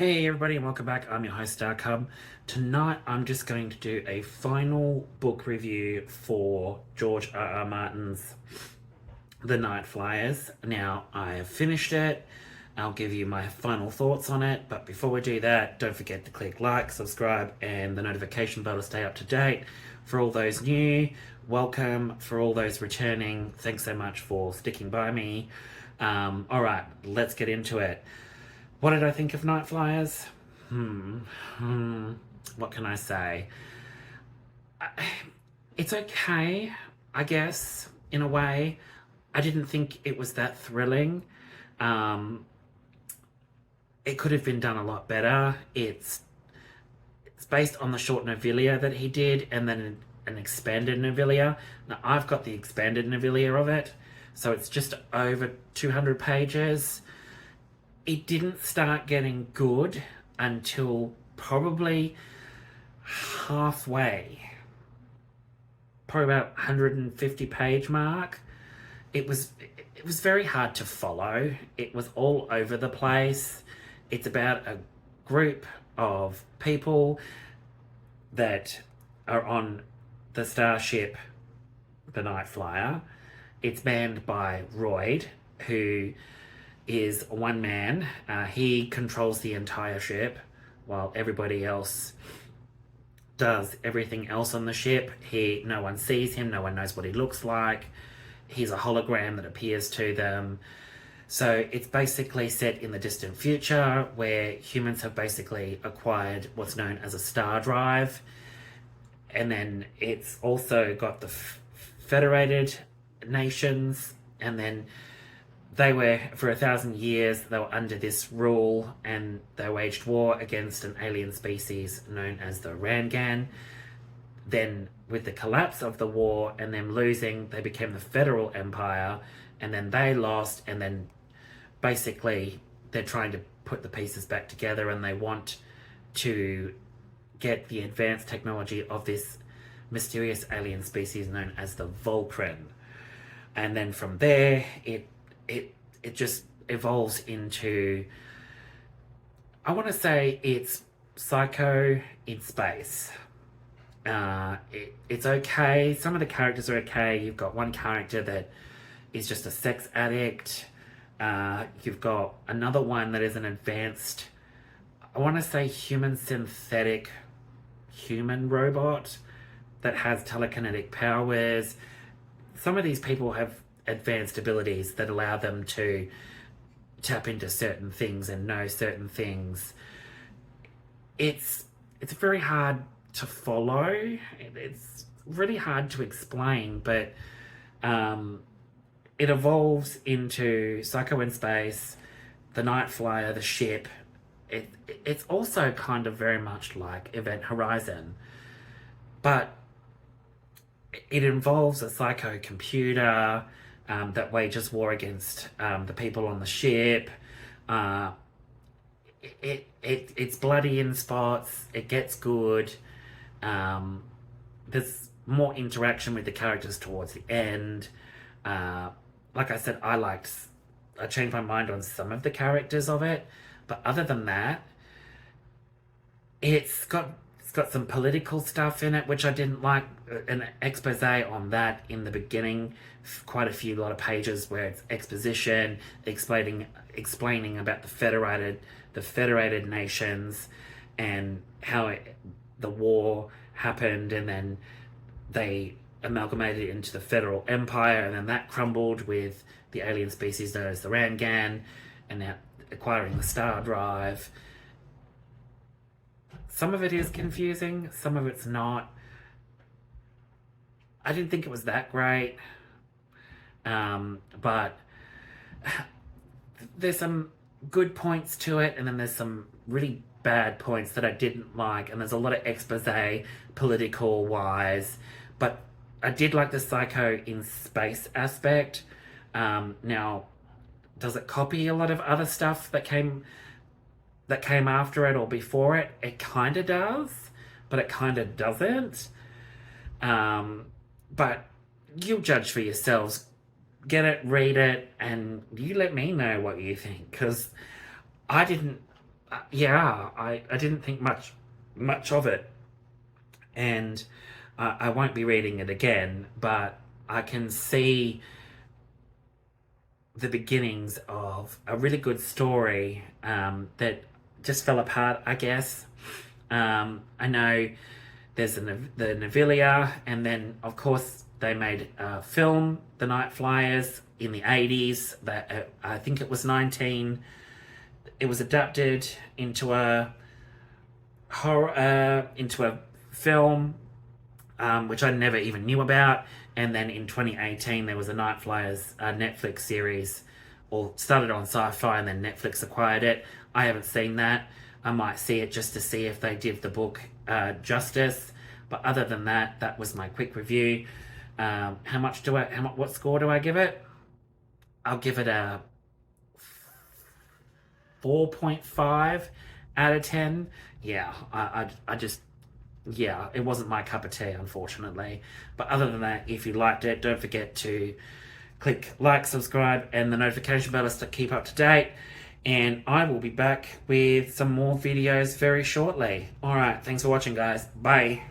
Hey everybody and welcome back. I'm your host Darkub. Tonight I'm just going to do a final book review for George R.R. Martin's The Nightflyers. Now I have finished it. I'll give you my final thoughts on it, but before we do that, don't forget to click like, subscribe and the notification bell to stay up to date. For all those new, welcome. For all those returning, thanks so much for sticking by me. Alright, let's get into it. What did I think of Nightflyers? What can I say? It's okay, I guess, in a way. I didn't think it was that thrilling. It could have been done a lot better. It's based on the short novella that he did and then an expanded novella. Now, I've got the expanded novella of it, so it's just over 200 pages. It didn't start getting good until probably halfway, probably about 150 page mark. It was very hard to follow. It was all over the place. It's about a group of people that are on the starship, the Nightflyer. It's manned by Royd, who is one man. He controls the entire ship while everybody else does everything else on the ship. No one sees him, no one knows what he looks like. He's a hologram that appears to them. So it's basically set in the distant future where humans have basically acquired what's known as a star drive. And then it's also got the federated nations, and then they were, for 1,000 years, they were under this rule and they waged war against an alien species known as the Rangan. Then with the collapse of the war and them losing, they became the Federal Empire, and then they lost, and then basically they're trying to put the pieces back together and they want to get the advanced technology of this mysterious alien species known as the Volcran. And then from there, it just evolves into, I want to say it's Psycho in space. It's okay. Some of the characters are okay. You've got one character that is just a sex addict. You've got another one that is an advanced, I want to say human-synthetic human robot that has telekinetic powers. Some of these people have advanced abilities that allow them to tap into certain things and know certain things. It's very hard to follow. It's really hard to explain, but it evolves into Psycho in Space, the Nightflyer, the ship. It's also kind of very much like Event Horizon, but it involves a psycho computer that wages war against the people on the ship. It's bloody in spots. It gets good. There's more interaction with the characters towards the end. Like I said, I changed my mind on some of the characters of it, but other than that, it's got some political stuff in it, which I didn't like. An expose on that in the beginning, quite a lot of pages where it's exposition, explaining about the federated nations and how the war happened, and then they amalgamated it into the Federal Empire, and then that crumbled with the alien species known as the Rangan, and now acquiring the star drive. Some of it is confusing, some of it's not. I didn't think it was that great, but there's some good points to it, and then there's some really bad points that I didn't like, and there's a lot of expose political wise, but I did like the Psycho in Space aspect. Now, does it copy a lot of other stuff that came after it or before it? It kind of does, but it kind of doesn't. But you'll judge for yourselves. Get it, read it, and you let me know what you think, because I didn't yeah, I didn't think much of it, and I won't be reading it again, but I can see the beginnings of a really good story that just fell apart, I guess. I know there's the Navilla, and then of course they made a film, The Nightflyers, in the 80s. That I think it was 19. It was adapted into a horror, into a film, which I never even knew about. And then in 2018, there was a Nightflyers Netflix series, or started on Sci-Fi, and then Netflix acquired it. I haven't seen that. I might see it just to see if they did the book justice. But other than that, that was my quick review. What score do I give it? I'll give it a 4.5 out of 10. Yeah, I just, yeah, it wasn't my cup of tea, unfortunately. But other than that, if you liked it, don't forget to click like, subscribe, and the notification bell to keep up to date. And I will be back with some more videos very shortly. Alright, thanks for watching, guys. Bye.